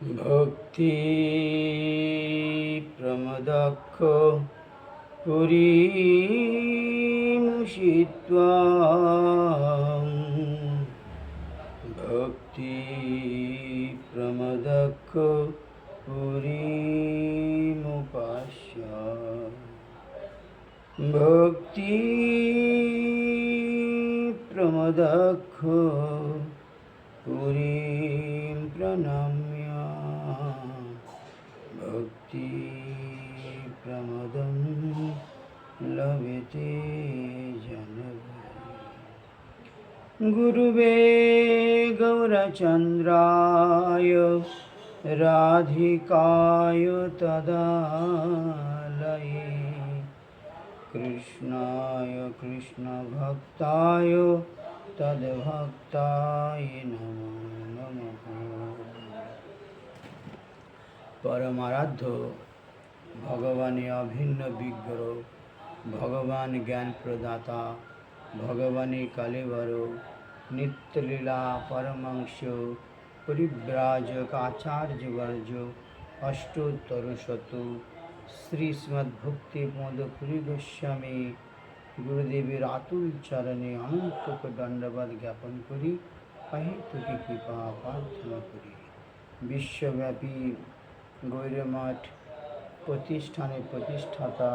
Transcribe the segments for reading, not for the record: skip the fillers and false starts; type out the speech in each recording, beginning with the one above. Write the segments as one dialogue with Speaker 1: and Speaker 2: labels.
Speaker 1: ভক্তি প্রমদক্ষ পুরীমুষিত্বা ভক্তি প্রমদক্ষ পুরীমুপাস্য ভক্তি প্রমদক্ষ পুরীম প্রণম্য ভক্তি প্রমদম লভতে জনবরে গুরুবে গৌরচন্দ্রায় রাধিকায় তদালয়ে কৃষ্ণায় কৃষ্ণভক্তায় তদ্ভক্তায় নমো নমঃ। পরমারাধ্য ভগবানে অভিন্ন বিগ্রহ, ভগবান জ্ঞান প্রদাতা, ভগবানে কালেবর, নিত্যলীলা পরমাংশ পরিব্রাজক আচার্যবর্য অষ্টোত্তরশত শ্রী শ্রীমদ্ভক্তিপদপুরী গোস্বামী গুরুদেবের আতুল চরণে অনন্ত দণ্ডবাদ জ্ঞাপন করি, অহেতুকি কৃপা প্রার্থনা করি। বিশ্বব্যাপী গৌরমঠ প্রতিষ্ঠানের প্রতিষ্ঠাতা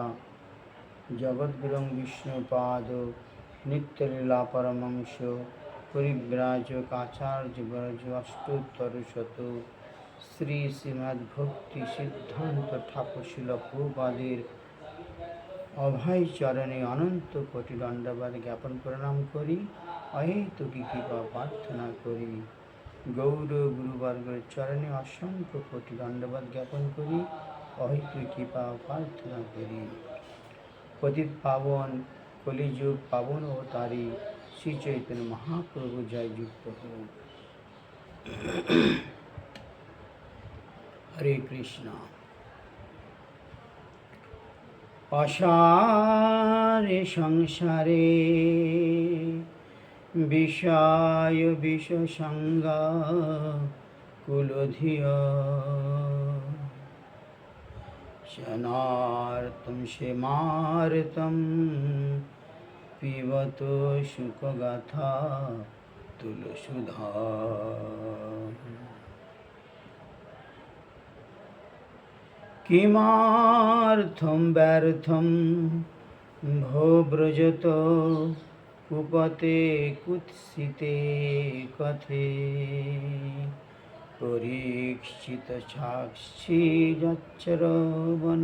Speaker 1: জগদ্গুরুং বিষ্ণুপাদ নিত্যলীলা পরমাংশ পরিব্রাজক আচার্যবর্য অষ্টোত্তরশত শ্রী শ্রীমদ্ভক্তি সিদ্ধান্ত ঠাকুরশীল প্রভুপাদের অভয় চরণে অনন্ত কোটি দণ্ডবাদ জ্ঞাপন প্রণাম করি, অহেতুকি কৃপা প্রার্থনা করি। গৌর গুরুবর্গের চরণে অসংখ্য কোটি দণ্ডবাদ জ্ঞাপন করি, অহেতুকি কৃপা প্রার্থনা করি। পতিত পাবন কলিযুগ পাবন অবতারী শ্রী চৈতন্য মহাপ্রভু জয় যুক্ত হোক। হরে কৃষ্ণ। অসারে সংসারে বিষয় বিষসঙ্গা কুলধিয় শনার্তম সেমার্তম পিবত সুখগাথা তুলসুধা কিমার্থম ব্যর্থম ভো ব্রজত কুপতে কুৎসিতে কথে পরীক্ষিত সাক্ষী যচ্চরবন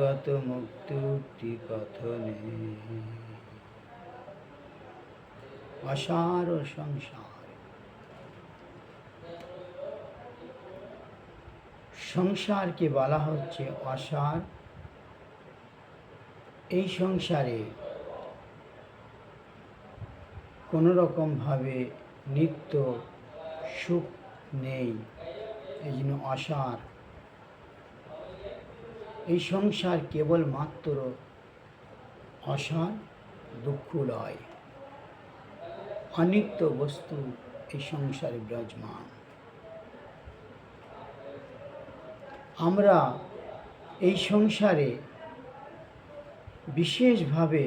Speaker 1: গত মুক্তি কথনে। অসার সংসার, সংসারকে বলা হচ্ছে অসার। এই সংসারে কোনো রকমভাবে নিত্য সুখ নেই, এই জন্য অসার। এই সংসার কেবলমাত্র অসার, দুঃখলয়, অনিত্য বস্তু এই সংসারে বিরাজমান। আমরা এই সংসারে বিশেষভাবে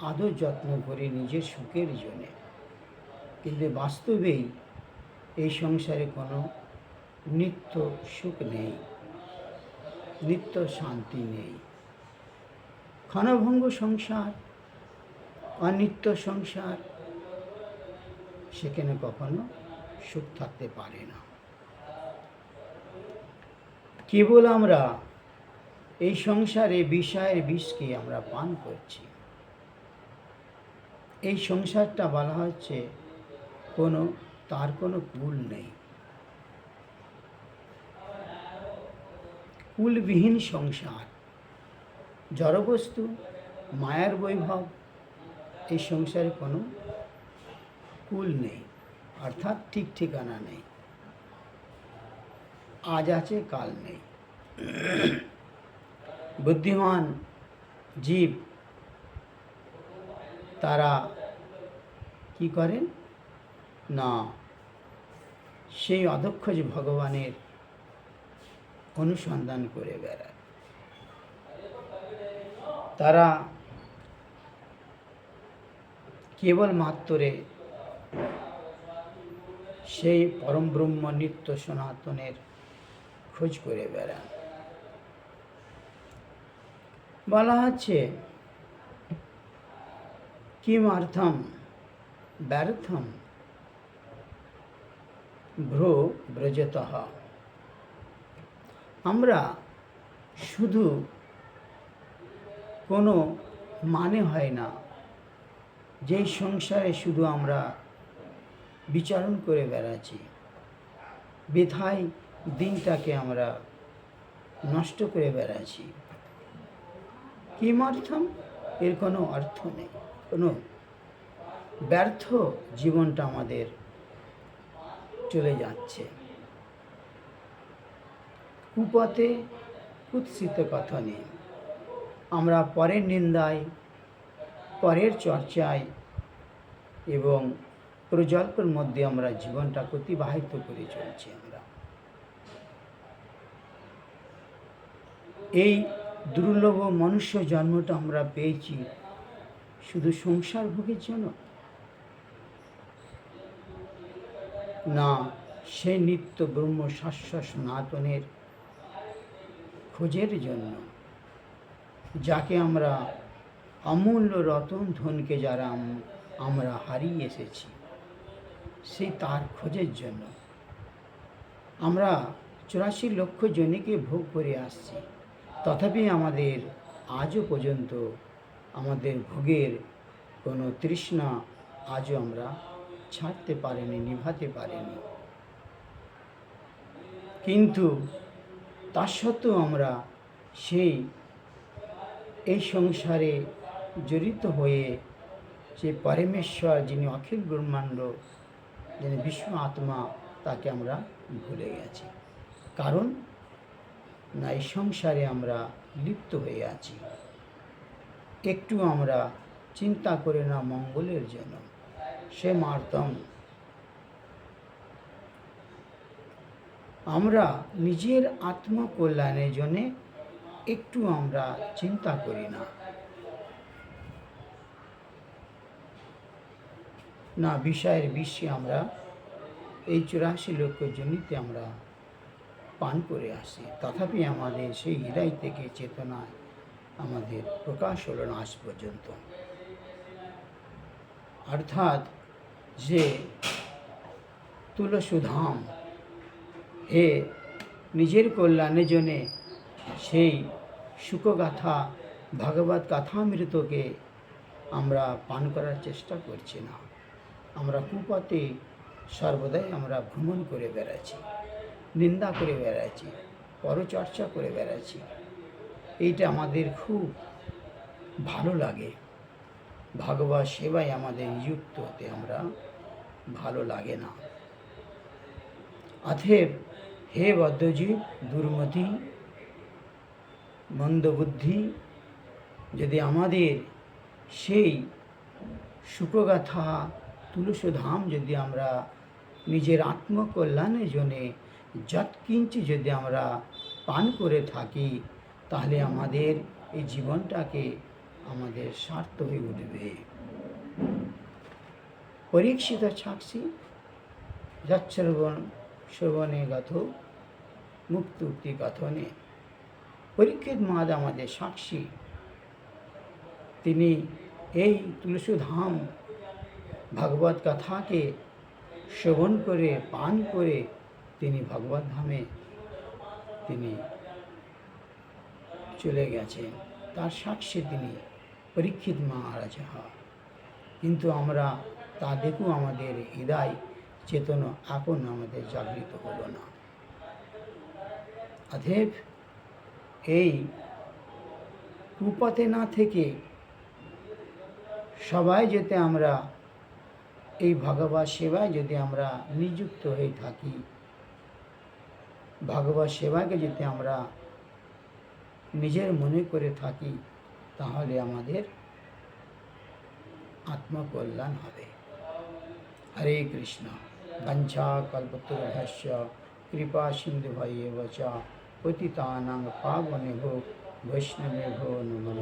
Speaker 1: আদর যত্ন করি নিজের সুখের জন্যে, কিন্তু বাস্তবেই এই সংসারে কোনো নিত্য সুখ নেই, নিত্য শান্তি নেই। ক্ষণভঙ্গ সংসার, অনিত্য সংসার, সেখানে কখনো সুখ থাকতে পারে না। কেবল আমরা এই সংসারে বিষয়ের বিষকে আমরা পান করছি। এই সংসারটা বলা হচ্ছে তার কোনো কুল নেই, কুলবিহীন সংসার, জড়বস্তু, মায়ার বৈভব। এই সংসারে কোনো কুল নেই, অর্থাৎ ঠিক ঠিকানা নেই। আজ আছে কাল নেই। বুদ্ধিমান জীব তারা কি করেন না, সেই অদক্ষ যে ভগবানের অনুসন্ধান করে বেড়ায়। তারা কেবলমাত্রে সেই পরম ব্রহ্ম নিত্য সনাতনের খোঁজ করে বেড়ান। বলা হচ্ছে কিমার্থম ব্যর্থম ভ্রো ব্রজতঃ। আমরা শুধু কোনো মানে হয় না যেই সংসারে শুধু আমরা বিচারণ করে বেড়াচ্ছি, বৃথায় দিনটাকে আমরা নষ্ট করে বেড়াচ্ছি। কিমার্থম, এর কোনো অর্থ নেই, কোনো ব্যর্থ জীবনটা আমাদের চলে যাচ্ছে। কুপথে কুৎসিত কথনে, আমরা পরের নিন্দায়, পরের চর্চায় এবং প্রজল্পের মধ্যে আমরা জীবনটাকে অতিবাহিত করে চলছি। আমরা এই দুর্লভ মনুষ্য জন্মটা আমরা পেয়েছি শুধু সংসার ভোগের জন্য না, সেই নিত্য ব্রহ্ম শাশ্বত সনাতনের খোঁজের জন্য, যাকে আমরা অমূল্য রতন ধনকে যারা আমরা হারিয়ে এসেছি, সেই তার খোঁজের জন্য আমরা 84 লক্ষ জনকে ভোগ করে আসছি। তথাপি আমাদের আজও পর্যন্ত আমাদের ভোগের কোনো তৃষ্ণা আজও আমরা ছাড়তে পারিনি, নিভাতে পারিনি। কিন্তু তা সত্ত্বেও আমরা এই সংসারে জড়িত হয়ে যে পরমেশ্বর, যিনি অখিল ব্রহ্মাণ্ড, যিনি বিশ্ব আত্মা, তাকে আমরা ভুলে গেছি। কারণ না, এই সংসারে আমরা লিপ্ত হয়ে আছি। একটু আমরা চিন্তা করি না মঙ্গলের জন্য। সে মার্তম, আমরা নিজের আত্মকল্যাণের জন্যে একটু আমরা চিন্তা করি না। না, বিষয়ের বিষে আমরা এই 84 লক্ষ জনিতে আমরা পান করে আসি। তথাপি আমাদের সেই হৃদয় থেকে চেতনায় আমাদের প্রকাশ হলো না আজ পর্যন্ত। অর্থাৎ যে তুলসুধাম, হে নিজের কল্যাণের জন্যে সেই সুখগাথা ভগবত কথামৃতকে আমরা পান করার চেষ্টা করছি না। আমরা কুপথে সর্বদাই আমরা ভ্রমণ করে বেড়াচ্ছি, নিন্দা করে বেড়াচ্ছি, পরচর্চা করে বেড়াচ্ছি। এইটা আমাদের খুব ভালো লাগে। ভগবত সেবায় আমাদের নিযুক্ত হতে আমরা ভালো লাগে না। অতএব হে বদ্ধজীব, দুর্মতি, মন্দবুদ্ধি, যদি আমাদের সেই সুখগাথা তুলসীধাম যদি আমরা নিজের আত্মকল্যাণের জন্যে যৎকিঞ্চিৎ যদি আমরা পান করে থাকি, তাহলে আমাদের এই জীবনটাকে আমাদের স্বার্থ হয়ে উঠবে। পরীক্ষিত সাক্ষী যচ্ছ্রবণে গত মুক্তি কথনে। পরীক্ষিত মহারাজ আমাদের সাক্ষী, তিনি এই তুলসীধাম ভগবত কথাকে শ্রবণ করে পান করে তিনি ভগবত ধামে তিনি চলে গেছেন। তার সাক্ষী তিনি পরীক্ষিত মহারাজ। কিন্তু আমরা তা দেখু আমাদের হৃদয় চেতনা এখন আমাদের জাগৃত হলো না। অতএব এই কুপথে না থেকে সবাই যেতে আমরা এই ভগবত সেবায় যদি আমরা নিযুক্ত হয়ে থাকি, ভগবত সেবাকে যদি আমরা নিজের মনে করে থাকি, তাহলে আমাদের আত্মকল্যাণ হবে। হরে কৃষ্ণ। বঞ্ছা কল্পতরুভ্যশ্চ কৃপা সিন্ধুভ্যেব চ পতিতানাং পাবনেভ্যো বৈষ্ণবেভ্যো নমো